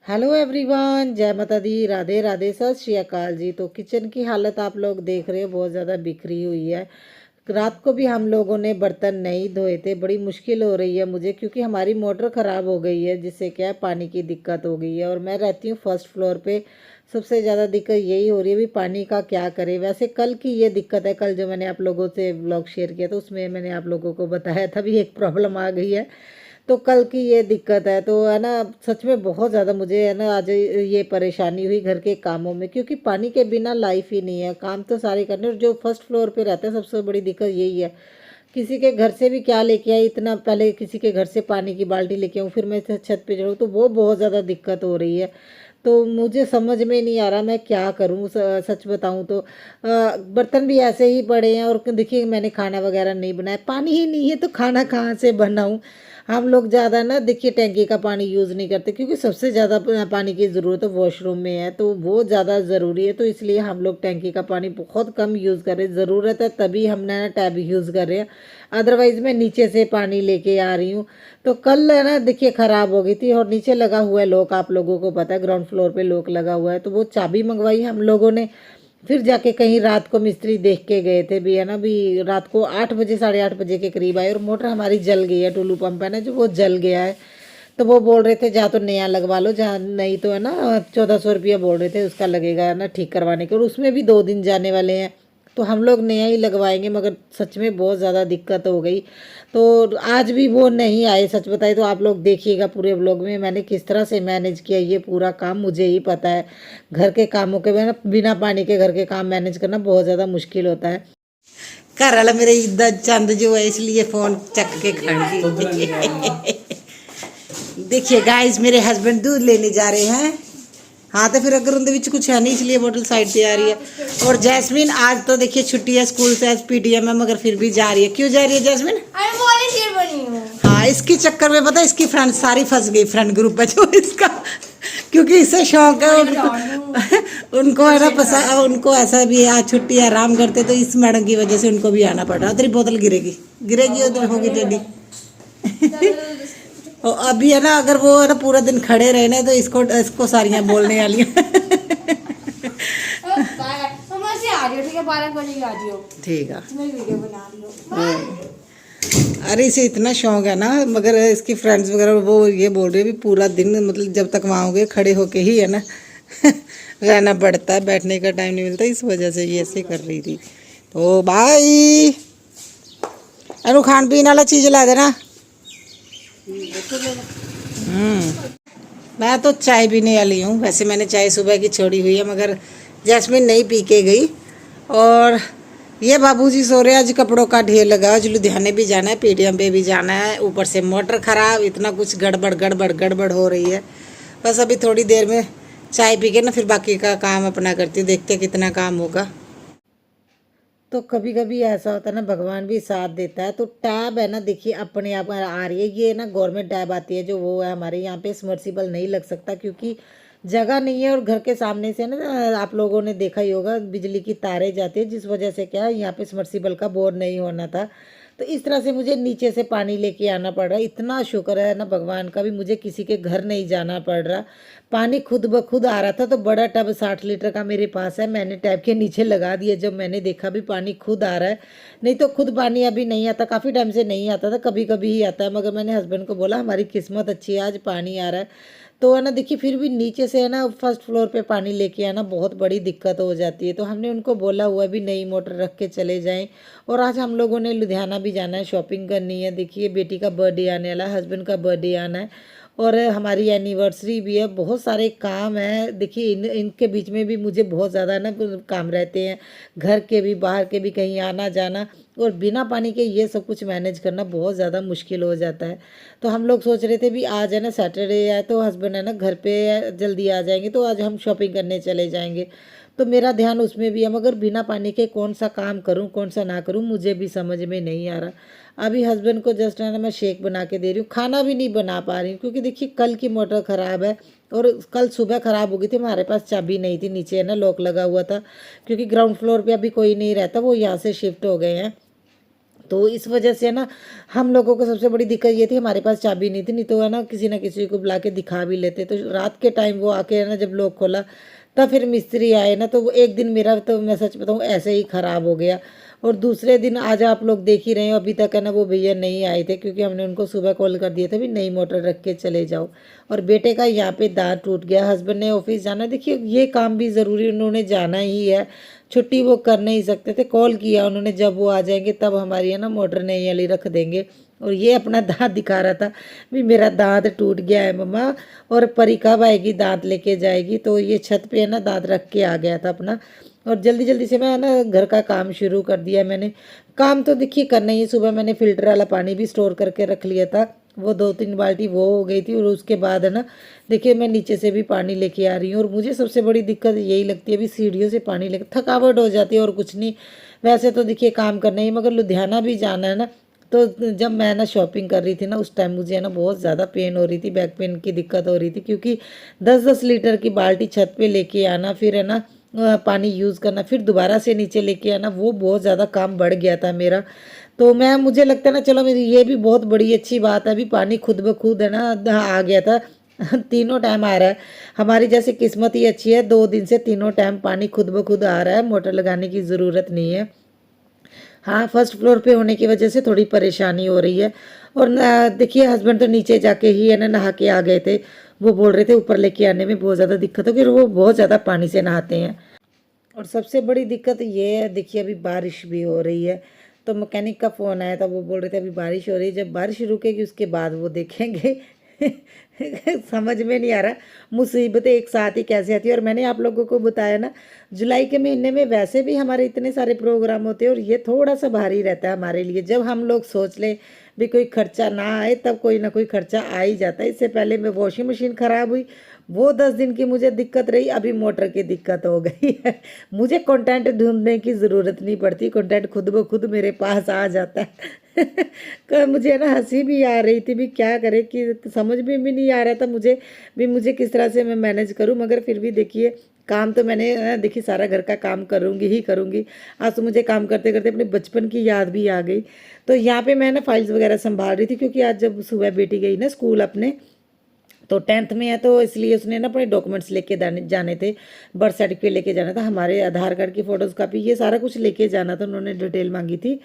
Hello everyone, जय माता दी, राधे राधे, सत श्री अकाल जी। तो किचन की हालत आप लोग देख रहे हो, बहुत ज़्यादा बिखरी हुई है। रात को भी हम लोगों ने बर्तन नहीं धोए थे। बड़ी मुश्किल हो रही है मुझे, क्योंकि हमारी मोटर ख़राब हो गई है, जिससे क्या है पानी की दिक्कत हो गई है। और मैं रहती हूँ फर्स्ट फ्लोर पे। सबसे ज़्यादा दिक्कत यही हो रही है भी पानी का क्या करें। वैसे कल की ये दिक्कत है, कल जो मैंने आप लोगों से व्लॉग शेयर किया तो उसमें मैंने आप लोगों को बताया था भी एक प्रॉब्लम आ गई है। तो कल की ये दिक्कत है, तो है ना, सच में बहुत ज़्यादा मुझे है ना आज ये परेशानी हुई घर के कामों में, क्योंकि पानी के बिना लाइफ ही नहीं है। काम तो सारे करने, और जो फर्स्ट फ्लोर पे रहते हैं सबसे बड़ी दिक्कत यही है। किसी के घर से भी क्या लेके आई, इतना पहले किसी के घर से पानी की बाल्टी लेके आऊँ, फिर मैं छत पे चढ़ूँ, तो वो बहुत ज़्यादा दिक्कत हो रही है। तो मुझे समझ में नहीं आ रहा मैं क्या करूँ। सच बताऊँ तो बर्तन भी ऐसे ही पड़े हैं, और देखिए मैंने खाना वगैरह नहीं बनाया, पानी ही नहीं है तो खाना कहाँ से बनाऊँ। हम लोग ज़्यादा ना देखिए टैंकी का पानी यूज़ नहीं करते, क्योंकि सबसे ज़्यादा पानी की ज़रूरत तो वॉशरूम में है, तो वो ज़्यादा ज़रूरी है। तो इसलिए हम लोग टैंकी का पानी बहुत कम यूज़ कर रहे हैं। ज़रूरत है तभी हमने ना टैब यूज़ कर रहे हैं, अदरवाइज़ मैं नीचे से पानी लेके आ रही हूँ। तो कल है ना देखिए ख़राब हो गई थी, और नीचे लगा हुआ है लॉक, आप लोगों को पता है ग्राउंड फ्लोर पे लॉक लगा हुआ है, तो वो चाबी मंगवाई हम लोगों ने। फिर जाके कहीं रात को मिस्त्री देख के गए थे भी, है ना, भी रात को 8 बजे, 8:30 बजे के करीब आए, और मोटर हमारी जल गई है, टुल्लू पंप है ना जो, वो जल गया है। तो वो बोल रहे थे जा तो नया लगवा लो, जहाँ नहीं तो है ना 1400 रुपया बोल रहे थे उसका लगेगा, है ना, ठीक करवाने के, और उसमें भी 2 दिन जाने वाले हैं। तो हम लोग नया ही लगवाएंगे, मगर सच में बहुत ज़्यादा दिक्कत हो गई। तो आज भी वो नहीं आए। सच बताए तो आप लोग देखिएगा पूरे व्लॉग में मैंने किस तरह से मैनेज किया ये पूरा काम, मुझे ही पता है। घर के कामों के बिना बिना पानी के घर के काम मैनेज करना बहुत ज़्यादा मुश्किल होता है। घर वाला मेरे इज्जत चंद जो है, इसलिए फ़ोन चक के खड़ी। देखिए गाइस, मेरे हस्बैंड दूध लेने जा रहे हैं। हाँ तो फिर अगर उनके बीच कुछ है नहीं, इसलिए बोतल साइड पे आ रही है। और जैस्मिन आज तो देखिए छुट्टी है स्कूल से, आज पीटीएम है, मगर फिर भी जा रही है। क्यों जा रही है जैस्मिन? मैं वॉलंटियर बनी हूँ। हाँ, इसके चक्कर में पता है इसकी फ्रेंड सारी फंस गई, फ्रेंड ग्रुप है जो इसका, क्योंकि इससे शौक है उनको। उनको है ना पसंद, उनको ऐसा भी है आज छुट्टी है, आराम करते, तो इस मैडम की वजह से उनको भी आना पड़ रहा है। तेरी बोतल गिरेगी, गिरेगी, उधर होगी टेडी। और अभी है ना, अगर वो है ना पूरा दिन खड़े रहे ना, तो इसको इसको सारियां बोलने वाली ठीक है, 12 बजे आ जियो। ठीक है, मैं वीडियो बना रही हूँ। अरे इसे इतना शौक है ना, मगर इसकी फ्रेंड्स वगैरह वो ये बोल रही है भी पूरा दिन, मतलब जब तक वहाँ होंगे खड़े होके ही है ना रहना पड़ता है, बैठने का टाइम नहीं मिलता, इस वजह से ये ऐसे कर रही थी। तो भाई अनु खान पीने वाला चीज़ ला देना। मैं तो चाय पीने वाली हूँ। वैसे मैंने चाय सुबह की छोड़ी हुई है, मगर जैस्मिन नहीं पी के गई। और ये बाबूजी सो रहे हैं, आज कपड़ों का ढेर लगा, आज लुधियाने भी जाना है, पीटीएम पे भी जाना है, ऊपर से मोटर ख़राब, इतना कुछ गड़बड़ गड़बड़ गड़बड़ हो रही है। बस अभी थोड़ी देर में चाय पी के ना फिर बाकी का काम अपना करती हूँ, देखते हैं कितना काम होगा। तो कभी कभी ऐसा होता है ना, भगवान भी साथ देता है। तो टैब है ना देखिए अपने आप आ रही है, ये ना गवर्नमेंट टैब आती है जो, वो है हमारे यहाँ पे समर्सिबल नहीं लग सकता, क्योंकि जगह नहीं है, और घर के सामने से ना आप लोगों ने देखा ही होगा बिजली की तारें जाती है, जिस वजह से क्या है यहाँ पे समर्सिबल का बोर नहीं होना था। तो इस तरह से मुझे नीचे से पानी लेके आना पड़ रहा है। इतना शुक्र है ना भगवान का भी, मुझे किसी के घर नहीं जाना पड़ रहा। पानी खुद ब खुद आ रहा था, तो बड़ा टब 60 लीटर का मेरे पास है, मैंने टैब के नीचे लगा दिया जब मैंने देखा भी पानी खुद आ रहा है। नहीं तो खुद पानी अभी नहीं आता, काफ़ी टाइम से नहीं आता था, कभी कभी ही आता है। मगर मैंने हस्बैंड को बोला हमारी किस्मत अच्छी है, आज पानी आ रहा है। तो है ना देखिए, फिर भी नीचे से है ना फर्स्ट फ्लोर पे पानी लेके आना बहुत बड़ी दिक्कत हो जाती है। तो हमने उनको बोला हुआ भी नई मोटर रख के चले जाएं। और आज हम लोगों ने लुधियाना भी जाना है, शॉपिंग करनी है। देखिए बेटी का बर्थडे आने वाला है, हस्बैंड का बर्थडे आना है, और हमारी एनिवर्सरी भी है, बहुत सारे काम हैं। देखिए इनके बीच में भी मुझे बहुत ज़्यादा ना काम रहते हैं, घर के भी बाहर के भी, कहीं आना जाना, और बिना पानी के ये सब कुछ मैनेज करना बहुत ज़्यादा मुश्किल हो जाता है। तो हम लोग सोच रहे थे भी आज है ना सैटरडे है, तो हस्बैंड है ना घर पे जल्दी आ जाएंगे, तो आज हम शॉपिंग करने चले जाएंगे। तो मेरा ध्यान उसमें भी है, मगर बिना पानी के कौन सा काम करूं कौन सा ना करूं मुझे भी समझ में नहीं आ रहा। अभी हस्बैंड को जस्ट है ना मैं शेक बना के दे रही हूँ, खाना भी नहीं बना पा रही हूँ, क्योंकि देखिए कल की मोटर ख़राब है, और कल सुबह ख़राब हो गई थी। हमारे पास चाबी नहीं थी, नीचे है ना लॉक लगा हुआ था, क्योंकि ग्राउंड फ्लोर पे अभी कोई नहीं रहता, वो यहाँ से शिफ्ट हो गए हैं। तो इस वजह से ना हम लोगों को सबसे बड़ी दिक्कत ये थी, हमारे पास चाबी नहीं थी, नहीं तो है ना किसी को बुला के दिखा भी लेते। तो रात के टाइम वो आके है ना जब लॉक खोला तब फिर मिस्त्री आए ना, तो वो एक दिन मेरा तो मैं सच बताऊँ ऐसे ही ख़राब हो गया। और दूसरे दिन आज आप लोग देख ही रहे हो, अभी तक है ना वो भैया नहीं आए थे, क्योंकि हमने उनको सुबह कॉल कर दिया था भी नई मोटर रख के चले जाओ। और बेटे का यहाँ पे दांत टूट गया, हस्बैंड ने ऑफिस जाना, देखिए ये काम भी ज़रूरी, उन्होंने जाना ही है, छुट्टी वो कर नहीं सकते थे। कॉल किया उन्होंने, जब वो आ जाएंगे तब हमारी है ना मोटर नई वाली रख देंगे। और ये अपना दांत दिखा रहा था भी मेरा दांत टूट गया है मम्मा, और परी कब आएगी दांत लेके जाएगी। तो ये छत पे है ना दांत रख के आ गया था अपना। और जल्दी जल्दी से मैं ना घर का काम शुरू कर दिया मैंने। काम तो देखिए करना ही है, सुबह मैंने फ़िल्टर वाला पानी भी स्टोर करके रख लिया था, वो 2-3 बाल्टी वो हो गई थी। और उसके बाद है ना देखिए मैं नीचे से भी पानी लेके आ रही हूँ। और मुझे सबसे बड़ी दिक्कत यही लगती है, अभी सीढ़ियों से पानी लेकर थकावट हो जाती है और कुछ नहीं। वैसे तो देखिए काम करना ही, मगर लुधियाना भी जाना है ना। तो जब मैं ना शॉपिंग कर रही थी ना उस टाइम मुझे है ना बहुत ज़्यादा पेन हो रही थी, बैक पेन की दिक्कत हो रही थी, क्योंकि 10-10 लीटर की बाल्टी छत पे लेके आना, फिर है ना पानी यूज़ करना, फिर दोबारा से नीचे लेके आना, वो बहुत ज़्यादा काम बढ़ गया था मेरा। तो मैं मुझे लगता है ना, चलो मेरी ये भी बहुत बड़ी अच्छी बात है, अभी पानी खुद ब खुद है ना आ गया था। तीनों टाइम आ रहा है, हमारी जैसे किस्मत ही अच्छी है, 2 दिन से तीनों टाइम पानी खुद ब खुद आ रहा है, मोटर लगाने की ज़रूरत नहीं है। हाँ, फर्स्ट फ्लोर पे होने की वजह से थोड़ी परेशानी हो रही है। और देखिए हस्बैंड तो नीचे जाके ही है ना नहा के आ गए थे, वो बोल रहे थे ऊपर लेके आने में बहुत ज़्यादा दिक्कत हो, क्योंकि वो बहुत ज़्यादा पानी से नहाते हैं। और सबसे बड़ी दिक्कत ये है, देखिए अभी बारिश भी हो रही है, तो मैकेनिक का फ़ोन आया था, वो बोल रहे थे अभी बारिश हो रही है, जब बारिश रुकेगी उसके बाद वो देखेंगे। समझ में नहीं आ रहा मुसीबतें एक साथ ही कैसे आती है। और मैंने आप लोगों को बताया ना, जुलाई के महीने में वैसे भी हमारे इतने सारे प्रोग्राम होते हैं, और ये थोड़ा सा भारी रहता है हमारे लिए। जब हम लोग सोच लें भी कोई खर्चा ना आए, तब कोई ना कोई खर्चा आ ही जाता है। इससे पहले में वॉशिंग मशीन ख़राब हुई, वो 10 दिन की मुझे दिक्कत रही, अभी मोटर की दिक्कत हो गई है। मुझे कंटेंट ढूंढने की ज़रूरत नहीं पड़ती, कंटेंट खुद ब खुद मेरे पास आ जाता है। मुझे ना हंसी भी आ रही थी भी क्या करे, कि समझ में भी नहीं आ रहा था मुझे किस तरह से मैं मैनेज करूं। मगर फिर भी देखिए काम तो मैंने देखिए सारा घर का काम करूंगी ही करूंगी। आज तो मुझे काम करते करते अपने बचपन की याद भी आ गई। तो यहाँ पे मैं ना फाइल्स वगैरह संभाल रही थी, क्योंकि आज जब सुबह बेटी गई ना स्कूल अपने, तो 10th में है, तो इसलिए उसने ना अपने डॉक्यूमेंट्स लेके जाने थे, बर्थ सर्टिफिकेट लेके जाना था, हमारे आधार कार्ड की फ़ोटोज़ कापी, ये सारा कुछ लेके जाना था, उन्होंने डिटेल मांगी थी।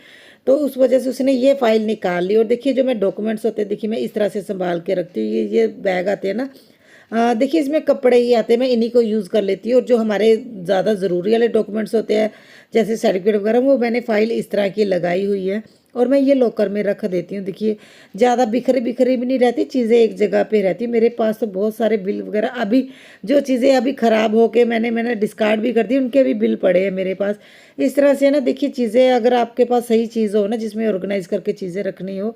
तो उस वजह से उसने ये फ़ाइल निकाल ली। और देखिए जो मैं डॉक्यूमेंट्स होते हैं देखिए मैं इस तरह से संभाल के रखती हूँ। ये बैग आते हैं ना, देखिए इसमें कपड़े ही आते हैं, मैं इन्हीं को यूज़ कर लेती हूँ। और जो हमारे ज़्यादा ज़रूरी वाले डॉक्यूमेंट्स होते हैं जैसे सर्टिफिकेट वगैरह, वो मैंने फ़ाइल इस तरह की लगाई हुई है, और मैं ये लॉकर में रख देती हूँ। देखिए ज़्यादा बिखरी बिखरी भी नहीं रहती, चीज़ें एक जगह पे रहती। मेरे पास तो बहुत सारे बिल वगैरह, अभी जो चीज़ें अभी ख़राब होके मैंने डिस्कार्ड भी कर दी, उनके भी बिल पड़े हैं मेरे पास। इस तरह से ना देखिए चीज़ें, अगर आपके पास सही चीज़ हो ना जिसमें ऑर्गेनाइज करके चीज़ें रखनी हो,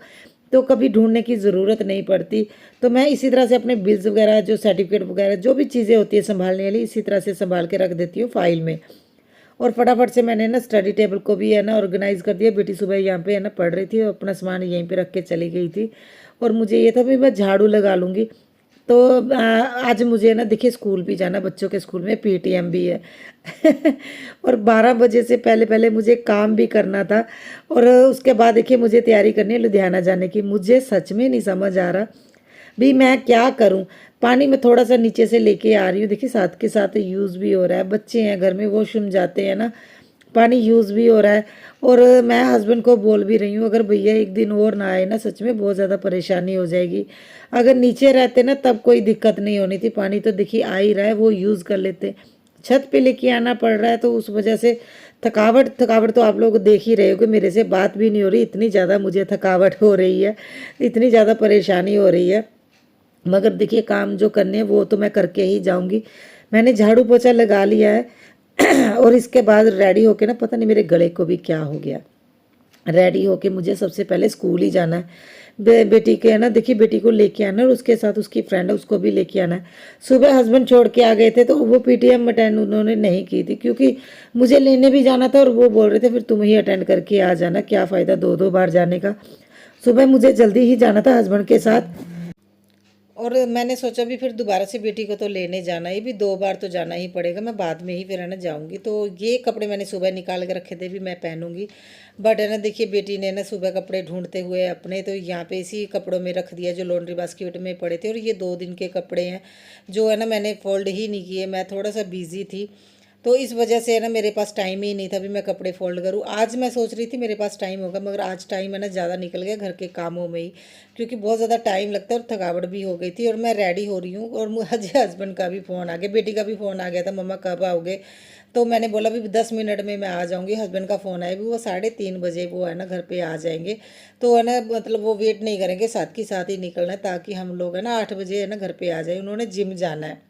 तो कभी ढूंढने की ज़रूरत नहीं पड़ती। तो मैं इसी तरह से अपने बिल्स वगैरह, जो सर्टिफिकेट वगैरह, जो भी चीज़ें होती है संभालने वाली, इसी तरह से संभाल के रख देती हूँ फाइल में। और फटाफट से मैंने ना स्टडी टेबल को भी है ना ऑर्गेनाइज कर दिया। बेटी सुबह यहाँ पे है ना पढ़ रही थी, और अपना सामान यहीं पे रख के चली गई थी। और मुझे ये था भी मैं झाड़ू लगा लूँगी। तो आज मुझे ना देखिए स्कूल भी जाना, बच्चों के स्कूल में पीटीएम भी है। और 12 बजे से पहले पहले मुझे काम भी करना था। और उसके बाद देखिए मुझे तैयारी करनी है लुधियाना जाने की। मुझे सच में नहीं समझ आ रहा भी मैं क्या करूं। पानी में थोड़ा सा नीचे से लेके आ रही हूँ, देखिए साथ के साथ यूज़ भी हो रहा है, बच्चे हैं घर में, वॉशरूम जाते हैं ना, पानी यूज़ भी हो रहा है। और मैं हस्बैंड को बोल भी रही हूँ, अगर भैया एक दिन और ना आए ना, सच में बहुत ज़्यादा परेशानी हो जाएगी। अगर नीचे रहते ना तब कोई दिक्कत नहीं होनी थी, पानी तो देखिए आ ही रहा है, वो यूज़ कर लेते। छत पे लेके आना पड़ रहा है, तो उस वजह से थकावट तो आप लोग देख ही रहे हो कि मेरे से बात भी नहीं हो रही, इतनी ज़्यादा मुझे थकावट हो रही है, इतनी ज़्यादा परेशानी हो रही है। मगर देखिए काम जो करने हैं वो तो मैं करके ही जाऊंगी। मैंने झाड़ू पोछा लगा लिया है। और इसके बाद रेडी होके ना, पता नहीं मेरे गले को भी क्या हो गया, रेडी होके मुझे सबसे पहले स्कूल ही जाना है। बेटी के है ना, देखिए बेटी को लेके आना, और उसके साथ उसकी फ्रेंड है उसको भी लेके आना है। सुबह हस्बैंड छोड़ के आ गए थे, तो वो पीटीएम अटेंड उन्होंने नहीं की थी, क्योंकि मुझे लेने भी जाना था। और वो बोल रहे थे फिर तुम ही अटेंड करके आ जाना, क्या फ़ायदा 2-2 बार जाने का। सुबह मुझे जल्दी ही जाना था हस्बैंड के साथ। और मैंने सोचा भी फिर दोबारा से बेटी को तो लेने जाना ही, भी 2 बार तो जाना ही पड़ेगा, मैं बाद में ही फिर है ना जाऊँगी। तो ये कपड़े मैंने सुबह निकाल के रखे थे भी मैं पहनूंगी, बट है ना देखिए बेटी ने ना सुबह कपड़े ढूंढते हुए अपने तो यहाँ पे इसी कपड़ों में रख दिया जो लॉन्ड्री बास्केट में पड़े थे। और ये 2 दिन के कपड़े हैं जो है ना मैंने फोल्ड ही नहीं किए, मैं थोड़ा सा बिजी थी, तो इस वजह से है ना मेरे पास टाइम ही नहीं था भी मैं कपड़े फोल्ड करूँ। आज मैं सोच रही थी मेरे पास टाइम होगा, मगर आज टाइम है ना ज़्यादा निकल गया घर के कामों में ही, क्योंकि बहुत ज़्यादा टाइम लगता है और थकावट भी हो गई थी। और मैं रेडी हो रही हूँ और मुझे हस्बैंड का भी फ़ोन आ गया, बेटी का भी फ़ोन आ गया था, मम्मा कब आओगे। तो मैंने बोला भी 10 मिनट में मैं आ जाऊँगी। हस्बैंड का फ़ोन आया भी वो 3:30 बजे वो है ना घर पे आ जाएंगे, तो है ना मतलब वो वेट नहीं करेंगे, साथ के साथ ही निकलना है ताकि हम लोग है ना 8 बजे है ना घर पे आ जाए। उन्होंने जिम जाना है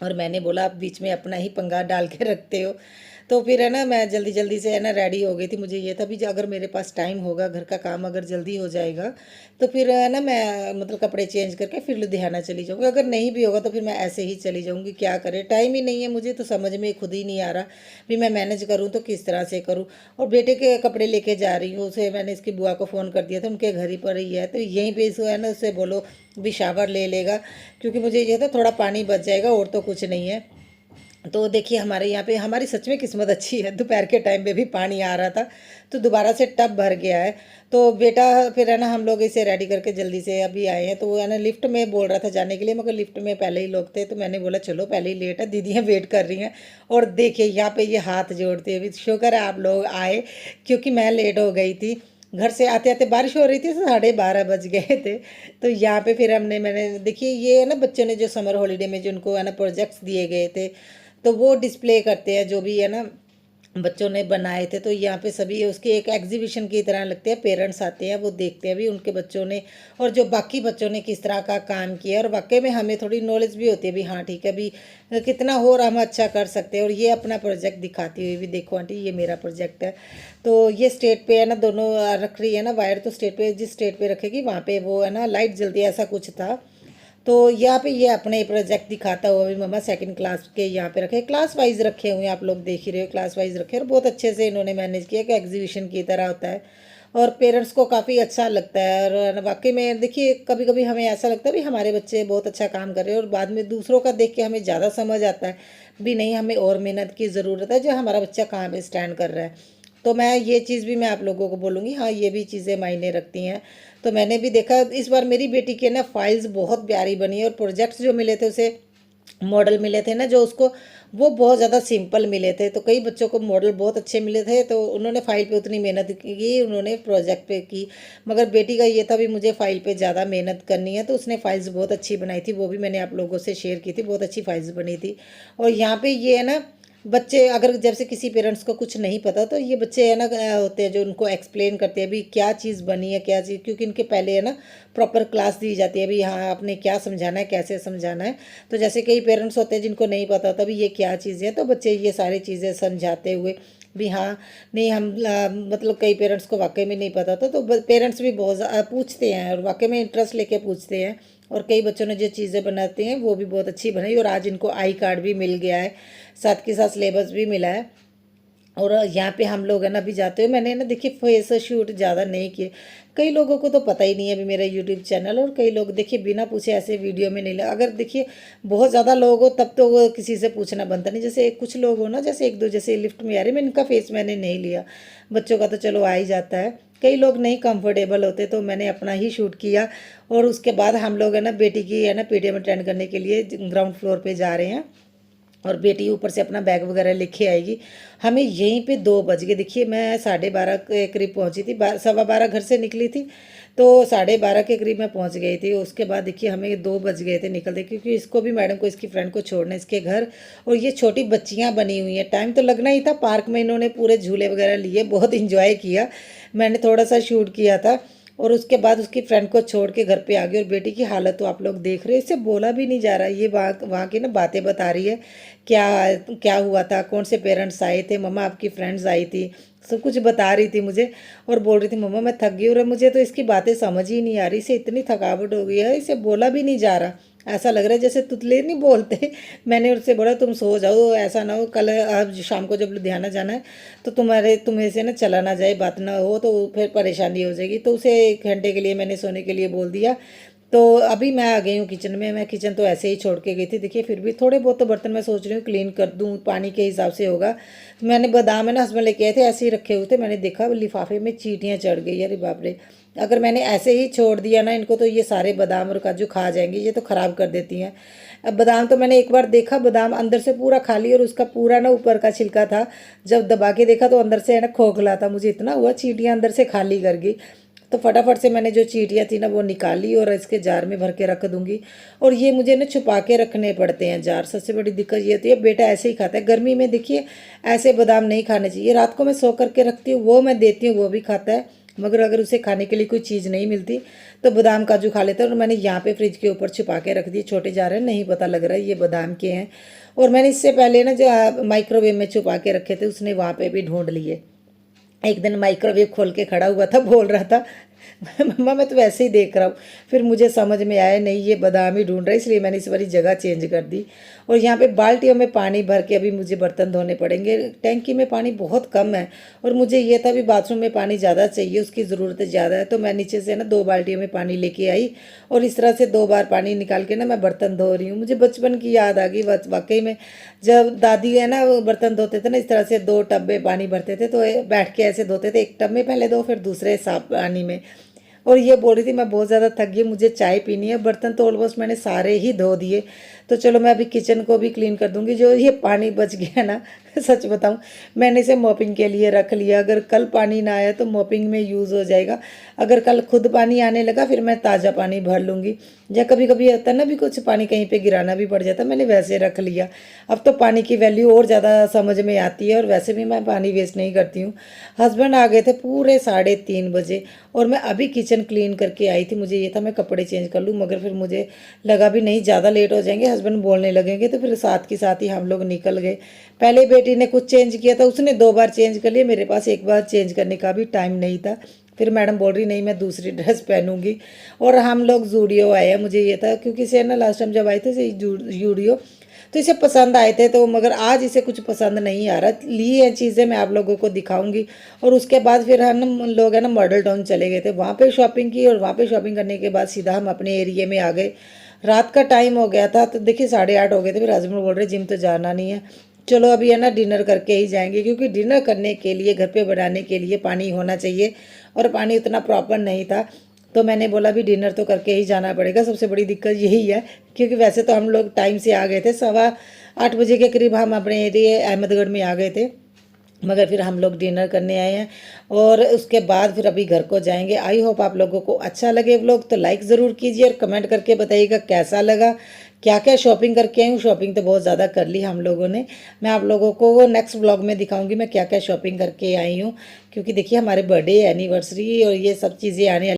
और मैंने बोला आप बीच में अपना ही पंगा डाल के रखते हो। तो फिर है ना मैं जल्दी जल्दी से है ना रेडी हो गई थी। मुझे ये था भी अगर मेरे पास टाइम होगा, घर का काम अगर जल्दी हो जाएगा, तो फिर है ना मैं मतलब कपड़े चेंज करके फिर लुधियाना चली जाऊँगी। अगर नहीं भी होगा तो फिर मैं ऐसे ही चली जाऊँगी, क्या करें, टाइम ही नहीं है मुझे, तो समझ में खुद ही नहीं आ रहा भी मैं मैनेज करूँ तो किस तरह से करूँ। और बेटे के कपड़े लेके जा रही हूँ, उसे मैंने इसकी बुआ को फ़ोन कर दिया था, उनके घर ही पर ही है, तो यहीं पे इसको है ना उससे बोलो भी शावर ले लेगा, क्योंकि मुझे ये था थोड़ा पानी बच जाएगा और तो कुछ नहीं है। तो देखिए हमारे यहाँ पे हमारी सच में किस्मत अच्छी है, दोपहर के टाइम पे भी पानी आ रहा था तो दोबारा से टब भर गया है। तो बेटा फिर है ना हम लोग इसे रेडी करके जल्दी से अभी आए हैं, तो वो है ना लिफ्ट में बोल रहा था जाने के लिए, मगर लिफ्ट में पहले ही लोग थे, तो मैंने बोला चलो पहले ही लेट है, दीदियाँ वेट कर रही हैं। और देखिए यहाँ पे ये हाथ जोड़ते हुए, शुक्र है आप लोग आए, क्योंकि मैं लेट हो गई थी। घर से आते आते बारिश हो रही थी, 12:30 बज गए थे। तो यहाँ पे फिर मैंने देखिए ये है ना बच्चों ने जो समर हॉलीडे में जो उनको है ना प्रोजेक्ट्स दिए गए थे, तो वो डिस्प्ले करते हैं जो भी है ना बच्चों ने बनाए थे। तो यहाँ पे सभी उसकी एक एग्जीबिशन की तरह लगते हैं, पेरेंट्स आते हैं वो देखते हैं भी उनके बच्चों ने और जो बाकी बच्चों ने किस तरह का काम किया, और वाकई में हमें थोड़ी नॉलेज भी होती है भी हाँ ठीक है भी कितना और हम अच्छा कर सकते हैं। और ये अपना प्रोजेक्ट दिखाती हुई भी देखो आंटी ये मेरा प्रोजेक्ट है। तो ये स्टेट पे है ना दोनों रख रही है ना वायर, तो स्टेट पे जिस स्टेट पे रखेगी वहाँ पे वो है ना लाइट जलती है, ऐसा कुछ था। तो यहाँ पे ये अपने प्रोजेक्ट दिखाता हुआ भी मम्मा सेकंड क्लास के यहाँ पे रखे, क्लास वाइज रखे हुए हैं, आप लोग देख ही रहे हो क्लास वाइज रखे, और बहुत अच्छे से इन्होंने मैनेज किया कि एग्जीबिशन की तरह होता है और पेरेंट्स को काफ़ी अच्छा लगता है। और वाकई में देखिए कभी कभी हमें ऐसा लगता है भी हमारे बच्चे बहुत अच्छा काम कर रहे हैं, और बाद में दूसरों का देख के हमें ज़्यादा समझ आता है भी नहीं हमें और मेहनत की ज़रूरत है, जो हमारा बच्चा कहाँ पे स्टैंड कर रहा है। तो मैं ये चीज़ भी मैं आप लोगों को बोलूँगी, हाँ ये भी चीज़ें मायने रखती हैं। तो मैंने भी देखा इस बार मेरी बेटी के ना फाइल्स बहुत प्यारी बनी है, और प्रोजेक्ट्स जो मिले थे उसे मॉडल मिले थे ना जो उसको, वो बहुत ज़्यादा सिंपल मिले थे। तो कई बच्चों को मॉडल बहुत अच्छे मिले थे, तो उन्होंने फ़ाइल पे उतनी मेहनत की, उन्होंने प्रोजेक्ट पे की। मगर बेटी का ये था भी मुझे फ़ाइल पे ज़्यादा मेहनत करनी है, तो उसने फाइल्स बहुत अच्छी बनाई थी, वो भी मैंने आप लोगों से शेयर की थी, बहुत अच्छी फाइल्स बनी थी। और यहाँ पे ये है ना बच्चे अगर जैसे किसी पेरेंट्स को कुछ नहीं पता, तो ये बच्चे है ना होते हैं जो उनको एक्सप्लेन करते हैं भी क्या चीज़ बनी है क्या चीज़, क्योंकि इनके पहले है ना प्रॉपर क्लास दी जाती है भी हाँ आपने क्या समझाना है कैसे समझाना है। तो जैसे कई पेरेंट्स होते हैं जिनको नहीं पता होता भी ये क्या चीज़ है, तो बच्चे ये सारी चीज़ें समझाते हुए भी हाँ नहीं हम मतलब कई पेरेंट्स को वाकई में नहीं पता होता, तो पेरेंट्स भी बहुत पूछते हैं और वाकई में इंटरेस्ट लेके पूछते हैं। और कई बच्चों ने जो चीज़ें बनाते हैं वो भी बहुत अच्छी बनाई, और आज इनको आई कार्ड भी मिल गया है, साथ के साथ सिलेबस भी मिला है। और यहाँ पे हम लोग है ना अभी जाते हुए मैंने ना देखिए फेस शूट ज़्यादा नहीं किए, कई लोगों को तो पता ही नहीं है अभी मेरा यूट्यूब चैनल, और कई लोग देखिए बिना पूछे ऐसे वीडियो में नहीं लगा। अगर देखिए बहुत ज़्यादा लोग हो तब तो वो किसी से पूछना बनता नहीं, जैसे कुछ लोग हो ना जैसे एक दो जैसे लिफ्ट में आ रहे, मैं इनका फेस मैंने नहीं लिया, बच्चों का तो चलो आ ही जाता है, कई लोग नहीं कंफर्टेबल होते, तो मैंने अपना ही शूट किया। और उसके बाद हम लोग है ना बेटी की है ना पीटीएम अटेंड करने के लिए ग्राउंड फ्लोर पे जा रहे हैं, और बेटी ऊपर से अपना बैग वगैरह लेके आएगी। हमें यहीं पे 2 बज गए, देखिए मैं 12:30 के करीब पहुंची थी, 12:15 घर से निकली थी, तो 12:30 के करीब मैं पहुंच गई थी। उसके बाद देखिए हमें 2 बज गए थे निकलते, क्योंकि इसको भी मैडम को इसकी फ्रेंड को छोड़ना है इसके घर। और ये छोटी बच्चियां बनी हुई हैं, टाइम तो लगना ही था, पार्क में इन्होंने पूरे झूले वगैरह लिए, बहुत इंजॉय किया, मैंने थोड़ा सा शूट किया था। और उसके बाद उसकी फ्रेंड को छोड़ के घर पे आ गई, और बेटी की हालत तो आप लोग देख रहे हो, इससे बोला भी नहीं जा रहा, ये वहाँ वहाँ की ना बातें बता रही है क्या क्या हुआ था, कौन से पेरेंट्स आए थे, मम्मा आपकी फ्रेंड्स आई थी, सब कुछ बता रही थी मुझे। और बोल रही थी मम्मा मैं थक गई, और मुझे तो इसकी बातें समझ ही नहीं आ रही, इसे इतनी थकावट हो गई है, इसे बोला भी नहीं जा रहा, ऐसा लग रहा है जैसे तुतले नहीं बोलते। मैंने उससे बोला तुम सो जाओ, ऐसा ना हो कल अब शाम को जब लुधियाना जाना है तो तुम्हें से ना चला ना जाए, बात ना हो तो फिर परेशानी हो जाएगी। तो उसे 1 घंटे के लिए मैंने सोने के लिए बोल दिया। तो अभी मैं आ गई हूँ किचन में। मैं किचन तो ऐसे ही छोड़ के गई थी। देखिए फिर भी थोड़े बहुत तो बर्तन मैं सोच रही हूँ क्लीन कर दूँ, पानी के हिसाब से होगा। मैंने बादाम है ना हस्बैंड लेके आए थे, ऐसे ही रखे हुए थे। मैंने देखा लिफाफे में चींटियाँ चढ़ गई। अरे बाप रे, अगर मैंने ऐसे ही छोड़ दिया ना इनको तो ये सारे बादाम और काजू खा जाएंगी, ये तो ख़राब कर देती हैं। अब बादाम तो मैंने एक बार देखा, बादाम अंदर से पूरा खाली और उसका पूरा ना ऊपर का छिलका था। जब दबा के देखा तो अंदर से है ना खोखला था। मुझे इतना हुआ चींटियाँ अंदर से खाली कर गई। तो फटाफट से मैंने जो चींटियाँ थी ना वो निकाली और इसके जार में भर के रख दूंगी। और ये मुझे ना छुपा के रखने पड़ते हैं जार। सबसे बड़ी दिक्कत ये होती है, बेटा ऐसे ही खाता है गर्मी में। देखिए ऐसे बादाम नहीं खाने चाहिए। रात को मैं सो करके रखती हूँ, वो मैं देती हूँ, वो भी खाता है। मगर अगर उसे खाने के लिए कोई चीज़ नहीं मिलती तो बादाम काजू खा लेता है। और मैंने यहाँ पे फ्रिज के ऊपर छुपा के रख दिए, छोटे जार हैं, नहीं पता लग रहा है ये बादाम के हैं। और मैंने इससे पहले ना जो माइक्रोवेव में छुपा के रखे थे उसने वहाँ पे भी ढूंढ लिए। एक दिन माइक्रोवेव खोल के खड़ा हुआ था, बोल रहा था मम्मा मैं तो वैसे ही देख रहा हूँ। फिर मुझे समझ में आया नहीं ये बादाम ही ढूंढ रहा है, इसलिए मैंने इस बारी जगह चेंज कर दी। और यहाँ पे बाल्टियों में पानी भर के अभी मुझे बर्तन धोने पड़ेंगे। टैंकी में पानी बहुत कम है और मुझे ये था भी बाथरूम में पानी ज़्यादा चाहिए, उसकी ज़रूरत ज़्यादा है। तो मैं नीचे से ना 2 बाल्टियों में पानी लेके आई और इस तरह से 2 बार पानी निकाल के ना मैं बर्तन धो रही हूँ। मुझे बचपन की याद आ गई वाकई में। जब दादी है ना वो बर्तन धोते थे ना इस तरह से 2 टब में पानी भरते थे तो बैठ के ऐसे धोते थे। एक टब में पहले दो फिर दूसरे साफ पानी में। और ये बोल रही थी मैं बहुत ज़्यादा थक गई, मुझे चाय पीनी है। बर्तन तो ऑलमोस्ट मैंने सारे ही धो दिए। तो चलो मैं अभी किचन को भी क्लीन कर दूंगी। जो ये पानी बच गया ना सच बताऊं मैंने इसे मॉपिंग के लिए रख लिया। अगर कल पानी ना आया तो मॉपिंग में यूज़ हो जाएगा। अगर कल खुद पानी आने लगा फिर मैं ताज़ा पानी भर लूँगी। या कभी कभी होता है ना भी कुछ पानी कहीं पे गिराना भी पड़ जाता, मैंने वैसे रख लिया। अब तो पानी की वैल्यू और ज़्यादा समझ में आती है और वैसे भी मैं पानी वेस्ट नहीं करती हूँ। हस्बैंड आ गए थे पूरे 3:30 बजे और मैं अभी किचन क्लीन करके आई थी। मुझे ये था मैं कपड़े चेंज कर लूँ, मगर फिर मुझे लगा भी नहीं ज़्यादा लेट हो जाएंगे, हस्बैंड बोलने लगेंगे। तो फिर साथ के साथ ही हम लोग निकल गए। पहले बेटी ने कुछ चेंज किया था, उसने 2 बार चेंज कर लिया, मेरे पास एक बार चेंज करने का भी टाइम नहीं था। फिर मैडम बोल रही नहीं मैं दूसरी ड्रेस पहनूंगी। और हम लोग जूडियो आए हैं। मुझे ये था क्योंकि इसे ना लास्ट टाइम जब आए थे जूडियो तो इसे पसंद आए थे, तो मगर आज इसे कुछ पसंद नहीं आ रहा। ली है चीज़ें मैं आप लोगों को दिखाऊंगी। और उसके बाद फिर हम लोग है ना मॉडल टाउन चले गए थे, वहाँ पे शॉपिंग की। और वहाँ पे शॉपिंग करने के बाद सीधा हम अपने एरिया में आ गए। रात का टाइम हो गया था तो देखिए 8:30 हो गए थे। फिर हस्बैंड बोल रहे जिम तो जाना नहीं है, चलो अभी है ना डिनर करके ही जाएंगे। क्योंकि डिनर करने के लिए घर पे बनाने के लिए पानी होना चाहिए और पानी उतना प्रॉपर नहीं था। तो मैंने बोला भी डिनर तो करके ही जाना पड़ेगा। सबसे बड़ी दिक्कत यही है क्योंकि वैसे तो हम लोग टाइम से आ गए थे, 8:15 बजे के करीब हम अपने एरिया अहमदगढ़ में आ गए थे। मगर फिर हम लोग डिनर करने आए हैं और उसके बाद फिर अभी घर को जाएंगे। आई होप आप लोगों को अच्छा लगे व्लॉग, तो लाइक ज़रूर कीजिए और कमेंट करके बताइएगा कैसा लगा, क्या क्या शॉपिंग करके आई हूँ। शॉपिंग तो बहुत ज़्यादा कर ली हम लोगों ने। मैं आप लोगों को नेक्स्ट व्लॉग में दिखाऊंगी मैं क्या क्या शॉपिंग करके आई हूँ। क्योंकि देखिए हमारे बर्थडे एनिवर्सरी और ये सब चीज़ें आने